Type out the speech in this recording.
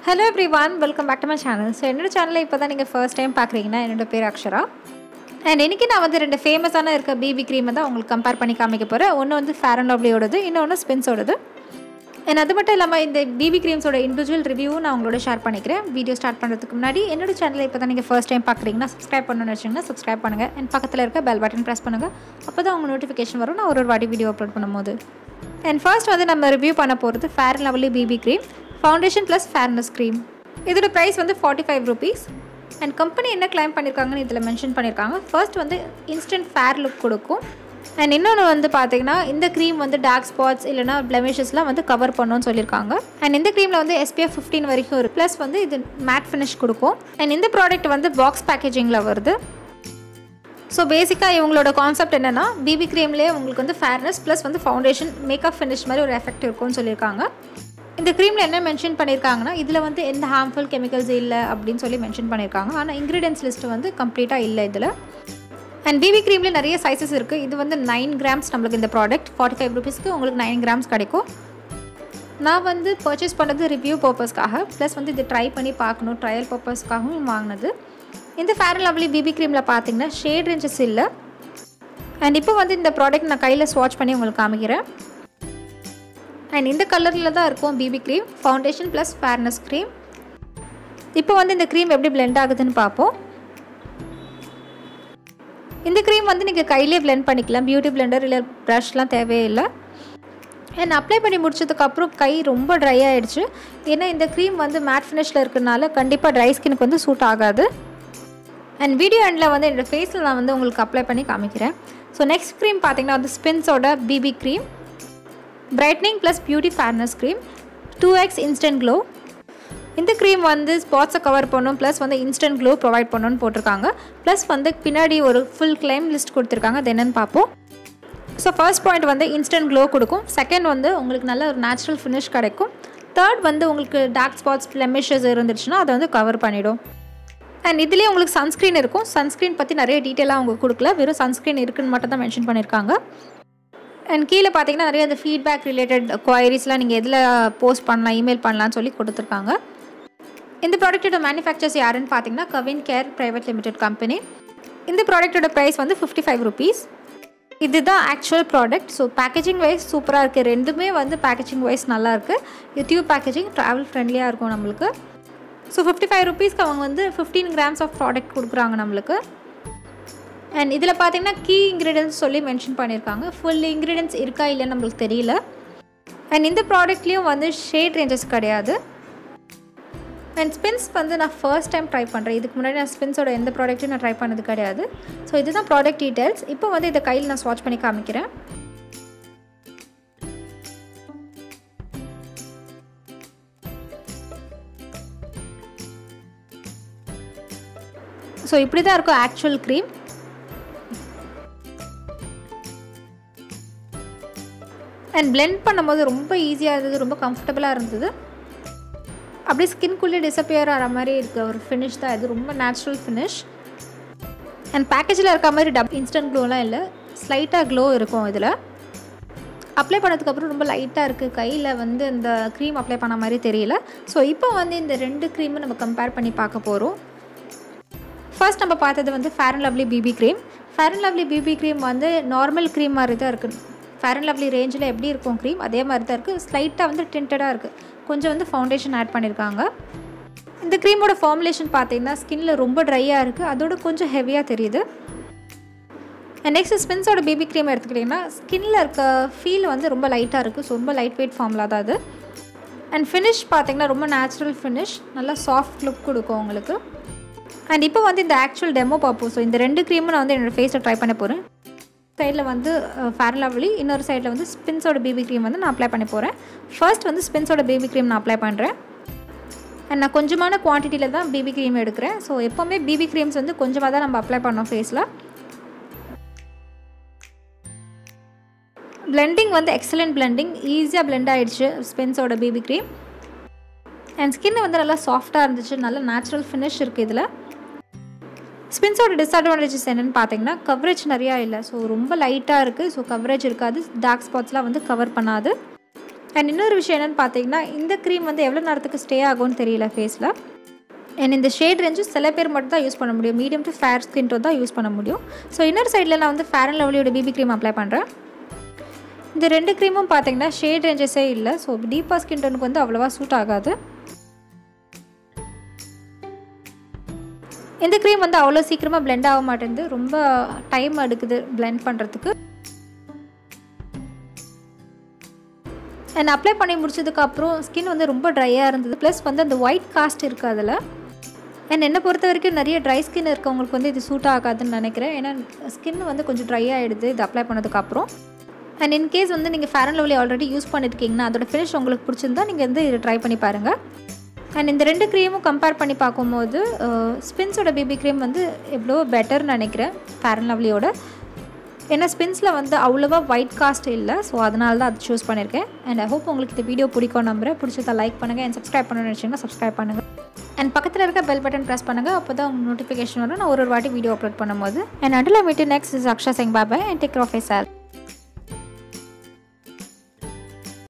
Hello everyone, welcome back to my channel. So என்னோட சேனலை இப்போதான் நீங்கள் ஃபர்ஸ்ட் டைம் பார்க்குறீங்கன்னா என்னோட பேர் அக்ஷரா. அண்ட் இன்றைக்கி நான் வந்து ரெண்டு ஃபேமஸான இருக்க பிபி க்ரீமை தான் உங்களுக்கு கம்பேர் பண்ணி காமிக்க போகிறேன். ஒன்று வந்து ஃபேர் அண்ட் லவ்லியோடது, இன்னொன்று ஸ்பின்ஸோடது. அண்ட் அது மட்டும் இல்லாமல் இந்த பிபி க்ரீம்ஸோட இண்டிவிஜுவல் ரிவ்யூவும் நான் உங்களோட ஷேர் பண்ணிக்கிறேன். வீடியோ ஸ்டார்ட் பண்ணுறதுக்கு முன்னாடி என்னோட சேனலை இப்போ தான் நீங்கள் ஃபர்ஸ்ட் டைம் பார்க்குறீங்கன்னா சப்ஸ்கிரைப் பண்ணணும்னு வச்சிங்கன்னா சப்ஸ்கிரைப் பண்ணுங்கள். அண்ட் பக்கத்தில் இருக்க பெல் பட்டன் ப்ரெஸ் பண்ணுங்கள். அப்போ தான் உங்கள் நோட்டிஃபிகேஷன் வரும் நான் ஒரு வாட்டி வீடியோ அப்லோட் பண்ணும்போது. அண்ட் ஃபர்ஸ்ட் வந்து நம்ம ரிவ்யூ பண்ண போகிறது fair and lovely BB cream foundation plus fairness cream. இதோட ப்ரைஸ் வந்து 45 rupees. அண்ட் கம்பெனி என்ன கிளைம் பண்ணியிருக்காங்கன்னு இதில் மென்ஷன் பண்ணியிருக்காங்க. ஃபர்ஸ்ட் வந்து இன்ஸ்டன்ட் ஃபேர் லுக் கொடுக்கும். அண்ட் இன்னொன்று வந்து பார்த்திங்கன்னா இந்த க்ரீம் வந்து டார்க் ஸ்பாட்ஸ் இல்லைனா பிளெமிஷஸ்லாம் வந்து கவர் பண்ணணும்னு சொல்லியிருக்காங்க. அண்ட் இந்த க்ரீமில் வந்து SPF 15 வரைக்கும் இருக்குது. ப்ளஸ் வந்து இது மேட் ஃபினிஷ் கொடுக்கும். அண்ட் இந்த ப்ராடக்ட் வந்து பாக்ஸ் பேக்கேஜிங்கில் வருது. ஸோ பேசிக்காக இவங்களோட கான்செப்ட் என்னென்னா பிபி க்ரீம்லேயே உங்களுக்கு வந்து ஃபேர்னஸ் ப்ளஸ் வந்து ஃபவுண்டேஷன் மேக்கப் ஃபினிஷ் மாதிரி ஒரு எஃபெக்ட் இருக்கும்னு சொல்லியிருக்காங்க. இந்த க்ரீமில் என்ன மென்ஷன் பண்ணியிருக்காங்கன்னா இதில் வந்து எந்த ஹார்ம்ஃபுல் கெமிக்கல்ஸ் இல்லை அப்படின்னு சொல்லி மென்ஷன் பண்ணியிருக்காங்க. ஆனால் இன்க்ரீடியன்ஸ் லிஸ்ட்டு வந்து கம்ப்ளீட்டாக இல்லை இதில். அண்ட் பிபி க்ரீம்லேயே நிறைய சைஸஸ் இருக்குது. இது வந்து 9 grams நம்மளுக்கு இந்த ப்ராடக்ட் 45 rupeesக்கு உங்களுக்கு 9 grams கிடைக்கும். நான் வந்து பர்ச்சேஸ் பண்ணது ரிவ்யூ பர்பஸ்க்காக ப்ளஸ் வந்து இது ட்ரை பண்ணி பார்க்கணும் ட்ரையல் பர்பஸ்க்காகவும் வாங்கினது. இந்த ஃபேர் அண்ட் லவ்லி பிபி க்ரீமில் பார்த்தீங்கன்னா ஷேட் ரேஞ்சஸ் இல்லை. அண்ட் இப்போ வந்து இந்த ப்ராடக்ட் நான் கையில் ஸ்வாட்ச் பண்ணி உங்களுக்கு காமிக்கிறேன். அண்ட் இந்த கலரில் தான் இருக்கும் BP cream foundation plus fairness cream. இப்போ வந்து இந்த க்ரீம் எப்படி பிளெண்ட் ஆகுதுன்னு பார்ப்போம். இந்த க்ரீம் வந்து நீங்கள் கையிலே பிளெண்ட் பண்ணிக்கலாம். பியூட்டி பிளெண்டர் இல்லை ப்ரஷ்லாம் தேவையில்லை. அண்ட் அப்ளை பண்ணி முடிச்சதுக்கப்புறம் கை ரொம்ப ட்ரை ஆகிடுச்சு. ஏன்னா இந்த க்ரீம் வந்து மேட் ஃபினிஷில் இருக்கிறதுனால கண்டிப்பாக ட்ரை ஸ்கினுக்கு வந்து சூட் ஆகாது. அண்ட் வீடியோ எண்டில் வந்து என்னோடய ஃபேஸில் நான் வந்து உங்களுக்கு அப்ளை பண்ணி காமிக்கிறேன். ஸோ நெக்ஸ்ட் க்ரீம் பார்த்தீங்கன்னா வந்து ஸ்பின்ஸோட BB cream brightening plus beauty fairness cream 2x instant glow. இந்த க்ரீம் வந்து ஸ்பாட்ஸை கவர் பண்ணும் ப்ளஸ் வந்து இன்ஸ்டன்ட் க்ளோ ப்ரொவைட் பண்ணணும்னு போட்டிருக்காங்க. ப்ளஸ் வந்து பின்னாடி ஒரு ஃபுல் கிளைம் லிஸ்ட் கொடுத்துருக்காங்க. அது என்னென்னு பார்ப்போம். ஸோ ஃபர்ஸ்ட் பாயிண்ட் வந்து இன்ஸ்டன்ட் க்ளோ கொடுக்கும். செகண்ட் வந்து உங்களுக்கு நல்ல ஒரு நேச்சுரல் ஃபினிஷ் கிடைக்கும். தேர்ட் வந்து உங்களுக்கு டார்க் ஸ்பாட்ஸ் பிளெமிஷஸ் இருந்துச்சுன்னா அதை வந்து கவர் பண்ணிவிடும். அண்ட் இதுலேயே உங்களுக்கு சன்ஸ்க்ரீன் இருக்கும். சன்ஸ்க்ரீன் பற்றி நிறைய டீட்டெயிலாக அவங்க கொடுக்கல, வெறும் சன்ஸ்க்ரீன் இருக்குன்னு மட்டும் தான் மென்ஷன் பண்ணியிருக்காங்க. அண்ட் கீழே பார்த்தீங்கன்னா நிறைய அந்த ஃபீட்பேக் ரிலேட்டட் குவைரிஸ்லாம் நீங்கள் எதில் போஸ்ட் பண்ணலாம் இமெயில் பண்ணலான்னு சொல்லி கொடுத்துருக்காங்க. இந்த ப்ராடக்ட்டோட மேனுஃபேக்சர்ஸ் யாருன்னு பார்த்தீங்கன்னா Cavin Kare private limited company. இந்த ப்ராடக்ட்டோட ப்ரைஸ் வந்து 55 rupees. இதுதான் actual product. So packaging wise சூப்பராக இருக்குது. ரெண்டுமே வந்து பேக்கேஜிங் வைஸ் நல்லாயிருக்கு. இது டியூப் பேக்கேஜிங் ட்ராவல் ஃப்ரெண்ட்லியாக இருக்கும் நம்மளுக்கு. ஸோ 55 rupeesக்கு அவங்க வந்து 15 grams ஆஃப் ப்ராடக்ட் கொடுக்குறாங்க நம்மளுக்கு. அண்ட் இதில் பார்த்தீங்கன்னா கீ இன்க்ரீடியன்ஸ் சொல்லி மென்ஷன் பண்ணியிருக்காங்க. ஃபுல் இன்க்ரீடியன்ஸ் இருக்கா இல்லைன்னு நம்மளுக்கு தெரியல. அண்ட் இந்த ப்ராடக்ட்லேயும் வந்து ஷேட் ரேஞ்சஸ் கிடையாது. அண்ட் ஸ்பின்ஸ் வந்து நான் ஃபர்ஸ்ட் டைம் ட்ரை பண்ணுறேன். இதுக்கு முன்னாடி நான் ஸ்பின்ஸோட எந்த ப்ராடக்ட்டும் நான் ட்ரை பண்ணது கிடையாது. ஸோ இதுதான் ப்ராடக்ட் டீட்டெயில்ஸ். இப்போ வந்து இதை கையில் நான் ஸ்வாட்ச் பண்ணி காமிக்கிறேன். ஸோ இப்படி தான் இருக்கும் ஆக்சுவல் க்ரீம். அண்ட் பிளெண்ட் பண்ணும்போது ரொம்ப ஈஸியாக இருந்தது, ரொம்ப கம்ஃபர்டபுளாக இருந்தது. அப்படியே ஸ்கின்குள்ளே டிஸப்பியர் ஆகிற மாதிரி இருக்க ஒரு ஃபினிஷ் தான் இது. ரொம்ப நேச்சுரல் ஃபினிஷ். அண்ட் பேக்கேஜில் இருக்க மாதிரி இன்ஸ்டன்ட் க்ளோலாம் இல்லை, ஸ்லைட்டாக க்ளோ இருக்கும். இதில் அப்ளை பண்ணதுக்கப்புறம் ரொம்ப லைட்டாக இருக்குது. கையில் வந்து இந்த க்ரீம் அப்ளை பண்ண மாதிரி தெரியல. ஸோ இப்போ வந்து இந்த ரெண்டு க்ரீமும் நம்ம கம்பேர் பண்ணி பார்க்க போகிறோம். ஃபர்ஸ்ட் நம்ம பார்த்தது வந்து fair and lovely BB cream. Fair and lovely BB cream வந்து நார்மல் க்ரீம் மாதிரி தான் இருக்குது. ஃபேர் அண்ட் லவ்லி ரேஞ்சில் எப்படி இருக்கும் க்ரீம் அதே மாதிரி தான் இருக்குது. ஸ்லைட்டாக வந்து டிண்டடாக இருக்குது. கொஞ்சம் வந்து ஃபவுண்டேஷன் ஆட் பண்ணியிருக்காங்க. இந்த க்ரீமோட ஃபார்முலேஷன் பார்த்தீங்கன்னா ஸ்கின்னில் ரொம்ப ட்ரையாக இருக்குது, அதோட கொஞ்சம் ஹெவியாக தெரியுது. அண்ட் நெக்ஸ்ட் ஸ்பின்ஸோட பிபி க்ரீம் எடுத்துக்கிட்டிங்கன்னா ஸ்கின்னில் இருக்க ஃபீல் வந்து ரொம்ப லைட்டாக இருக்குது. ஸோ ரொம்ப லைட் வெயிட் ஃபார்முலா தான் அது. அண்ட் ஃபினிஷ் பார்த்தீங்கன்னா ரொம்ப நேச்சுரல் ஃபினிஷ், நல்லா சாஃப்ட் லுக் கொடுக்கும் உங்களுக்கு. அண்ட் இப்போ வந்து இந்த ஆக்சுவல் டெமோ பார்ப்போம். ஸோ இந்த ரெண்டு க்ரீமும் நான் வந்து என்னோடய ஃபேஸில் ட்ரை பண்ண போகிறேன். சைடில் வந்து ஃபேர் அண்ட் லவ்லி, இன்னொரு சைடில் வந்து ஸ்பின்ஸோட பிபி க்ரீம் வந்து நான் அப்ளை பண்ண போகிறேன். ஃபர்ஸ்ட் வந்து ஸ்பின்ஸோட பிபி க்ரீம் நான் அப்ளை பண்ணுறேன். அண்ட் நான் கொஞ்சமான குவான்டிட்டியில் தான் பிபி க்ரீம் எடுக்கிறேன். ஸோ எப்போவுமே பிபி க்ரீம்ஸ் வந்து கொஞ்சமாக தான் நம்ம அப்ளை பண்ணோம் ஃபேஸில். பிளெண்டிங் வந்து எக்ஸலண்ட் பிளெண்டிங், ஈஸியாக பிளெண்ட் ஆகிடுச்சு ஸ்பின்ஸோட பிபி க்ரீம். அண்ட் ஸ்கின் வந்து நல்லா சாஃப்டாக இருந்துச்சு, நல்ல நேச்சுரல் ஃபினிஷ் இருக்குது இதில். ஸ்பின்ஸோட டிஸ்அட்வான்டேஜஸ் என்னென்னு பார்த்தீங்கன்னா கவரேஜ் நிறையா இல்லை. ஸோ ரொம்ப லைட்டாக இருக்குது. ஸோ கவரேஜ் இருக்காது, டார்க் ஸ்பாட்ஸ்லாம் வந்து கவர் பண்ணாது. அண்ட் இன்னொரு விஷயம் என்னென்னு பார்த்தீங்கன்னா இந்த க்ரீம் வந்து எவ்வளோ நேரத்துக்கு ஸ்டே ஆகும்னு தெரியல ஃபேஸில். அண்ட் இந்த ஷேட் ரேஞ்சும் சில பேர் மட்டும் தான் யூஸ் பண்ண முடியும், medium to fair skin tone தான் யூஸ் பண்ண முடியும். ஸோ இன்னொரு சைடில் நான் வந்து ஃபேர் அண்ட் லவ்லியோட பிபி க்ரீம் அப்ளை பண்ணுறேன். இந்த 2 க்ரீமும் பார்த்தீங்கன்னா ஷேட் ரேஞ்சஸே இல்லை, ஸோ டீப்பாக ஸ்கின் டோனுக்கு வந்து அவ்வளோவா சூட் ஆகாது. இந்த க்ரீம் வந்து அவ்வளோ சீக்கிரமாக பிளெண்ட் ஆக மாட்டேங்குது, ரொம்ப டைம் எடுக்குது பிளெண்ட் பண்ணுறதுக்கு. அண்ட் அப்ளை பண்ணி முடிச்சதுக்கப்புறம் ஸ்கின் வந்து ரொம்ப ட்ரையாக இருந்தது, ப்ளஸ் வந்து அந்த ஒயிட் காஸ்ட் இருக்குது அதில். அண்ட் என்னை பொறுத்த வரைக்கும் நிறைய ட்ரை ஸ்கின் இருக்கவங்களுக்கு வந்து இது சூட் ஆகாதுன்னு நினைக்கிறேன், ஏன்னா ஸ்கின் வந்து கொஞ்சம் ட்ரை ஆகிடுது இது அப்ளை பண்ணதுக்கப்புறம். அண்ட் இன்கேஸ் வந்து நீங்கள் fair and lovely already use பண்ணியிருக்கீங்கன்னா அதோட ஃபினிஷ் உங்களுக்கு பிடிச்சிருந்தா நீங்கள் வந்து இதை ட்ரை பண்ணி பாருங்கள். அண்ட் இந்த 2 க்ரீமும் கம்பேர் பண்ணி பார்க்கும்போது ஸ்பின்ஸோட பிபி க்ரீம் வந்து எவ்வளோ பெட்டர்னு நினைக்கிறேன் ஃபேர் அண்ட் லவ்லியோட. ஏன்னா ஸ்பின்ஸில் வந்து அவ்வளோவா ஒயிட் காஸ்ட் இல்லை, ஸோ அதனால தான் அது சூஸ் பண்ணியிருக்கேன். அண்ட் ஐ ஹோப் உங்களுக்கு இந்த வீடியோ பிடிக்கும் நம்புறேன். பிடிச்சதா லைக் பண்ணுங்கள், அண்ட் சப்ஸ்கிரைப் பண்ணணும்னு நினச்சிங்கன்னா சப்ஸ்கிரைப் பண்ணுங்கள். அண்ட் பக்கத்தில் இருக்க பெல் பட்டன் ப்ரெஸ் பண்ணுங்கள், அப்போ தான் உங்களுக்கு நோட்டிஃபிகேஷன் வரும் நான் ஒரு வாட்டி வீடியோ அப்லோட் பண்ணும்போது. And until I meet you next, this is Akshara saying bye bye and take care of yourself.